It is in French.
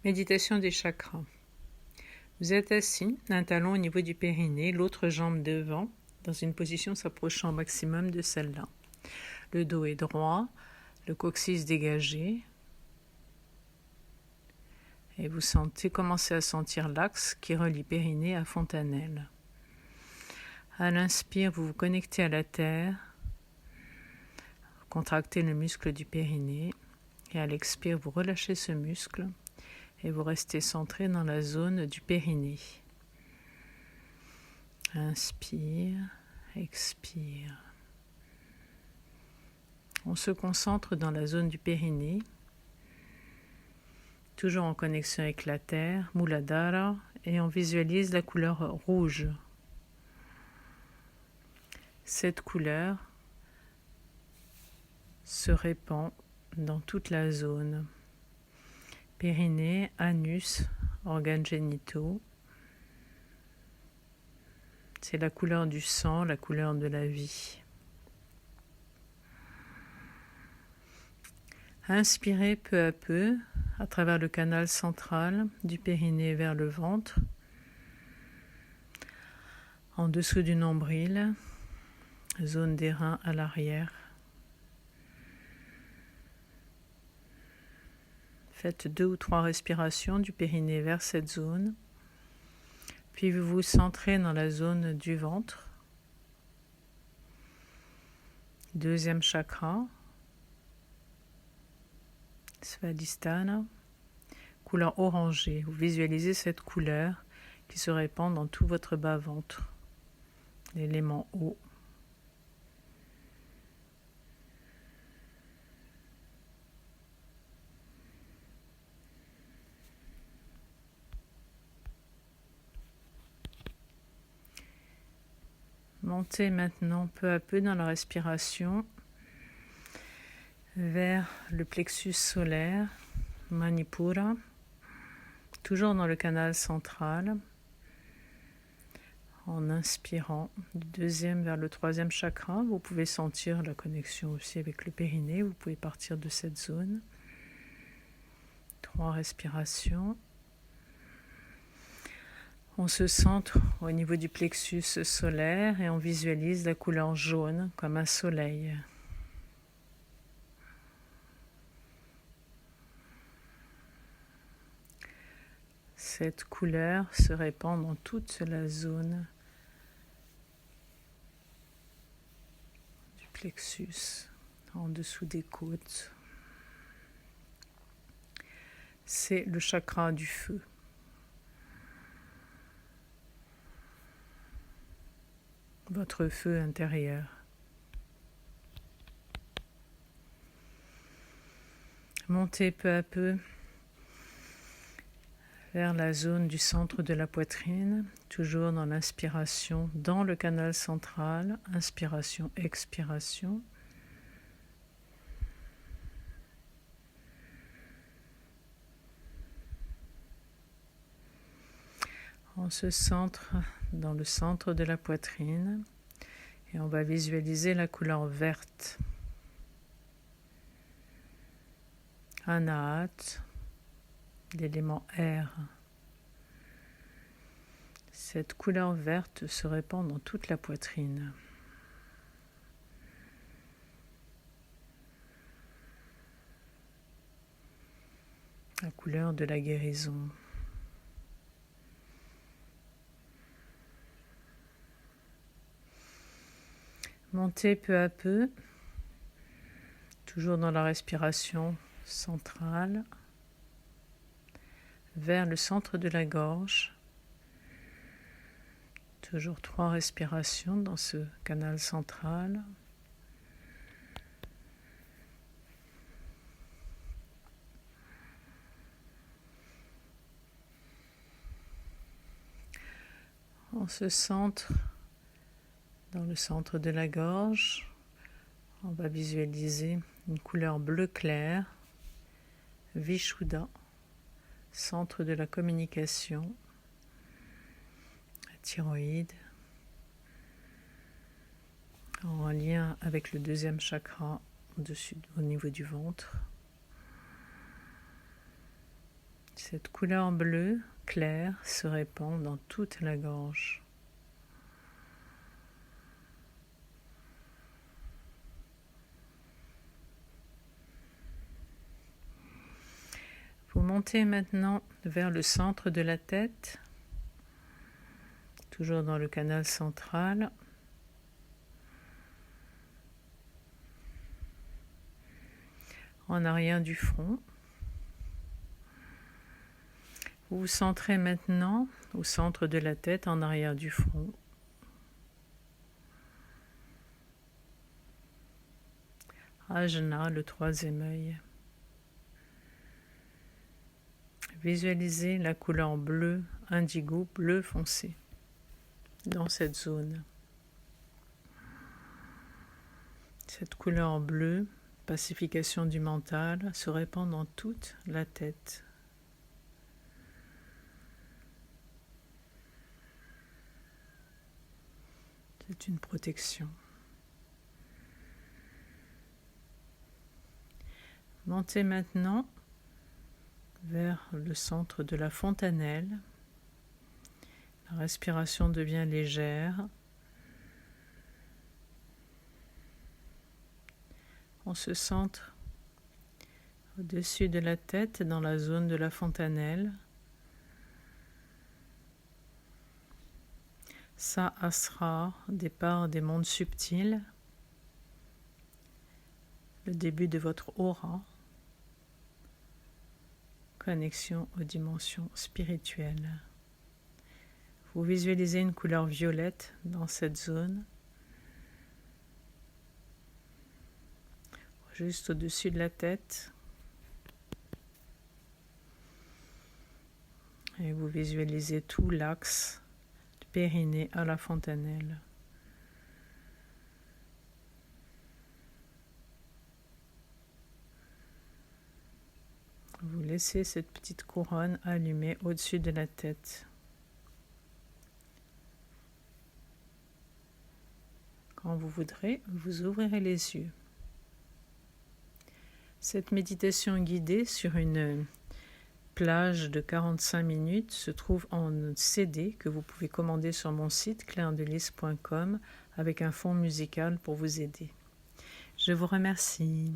Méditation des chakras. Vous êtes assis, un talon au niveau du périnée, l'autre jambe devant, dans une position s'approchant au maximum de celle-là. Le dos est droit, le coccyx dégagé, et vous commencez à sentir l'axe qui relie périnée à fontanelle. À l'inspire, vous vous connectez à la terre, contractez le muscle du périnée, et à l'expire, vous relâchez ce muscle, et vous restez centré dans la zone du périnée. Inspire, expire. On se concentre dans la zone du périnée, toujours en connexion avec la terre, Muladhara, et on visualise la couleur rouge. Cette couleur se répand dans toute la zone. Périnée, anus, organes génitaux. C'est la couleur du sang, la couleur de la vie. Inspirez peu à peu à travers le canal central du périnée vers le ventre, en dessous du nombril, zone des reins à l'arrière. Faites 2 ou 3 respirations du périnée vers cette zone, puis vous vous centrez dans la zone du ventre, deuxième chakra, Svadhisthana, couleur orangée. Vous visualisez cette couleur qui se répand dans tout votre bas-ventre, l'élément eau. Montez maintenant peu à peu dans la respiration vers le plexus solaire, Manipura, toujours dans le canal central, en inspirant du deuxième vers le troisième chakra. Vous pouvez sentir la connexion aussi avec le périnée, vous pouvez partir de cette zone. 3 respirations. On se centre au niveau du plexus solaire et on visualise la couleur jaune comme un soleil. Cette couleur se répand dans toute la zone du plexus, en dessous des côtes. C'est le chakra du feu. Votre feu intérieur. Montez peu à peu vers la zone du centre de la poitrine, toujours dans l'inspiration, dans le canal central, inspiration, expiration. On se centre dans le centre de la poitrine et on va visualiser la couleur verte. Anahat, l'élément air. Cette couleur verte se répand dans toute la poitrine. La couleur de la guérison. Montez peu à peu, toujours dans la respiration centrale, vers le centre de la gorge. Toujours 3 respirations dans ce canal central. On se centre dans le centre de la gorge. On va visualiser une couleur bleu clair, Vishuddha, centre de la communication, la thyroïde, en lien avec le deuxième chakra au niveau du ventre. Cette couleur bleue claire se répand dans toute la gorge. Vous montez maintenant vers le centre de la tête, toujours dans le canal central. En arrière du front. Vous vous centrez maintenant au centre de la tête, en arrière du front. Ajna, le troisième œil. Visualisez la couleur bleue, indigo, bleu foncé, dans cette zone. Cette couleur bleue, pacification du mental, se répand dans toute la tête. C'est une protection. Montez maintenant vers le centre de la fontanelle. La respiration devient légère. On se centre au-dessus de la tête dans la zone de la fontanelle. Sahasrara, départ des mondes subtils, le début de votre aura, connexion aux dimensions spirituelles. Vous visualisez une couleur violette dans cette zone, juste au-dessus de la tête, et vous visualisez tout l'axe du périnée à la fontanelle. Vous laissez cette petite couronne allumée au-dessus de la tête. Quand vous voudrez, vous ouvrirez les yeux. Cette méditation guidée sur une plage de 45 minutes se trouve en CD que vous pouvez commander sur mon site clairedelis.com avec un fond musical pour vous aider. Je vous remercie.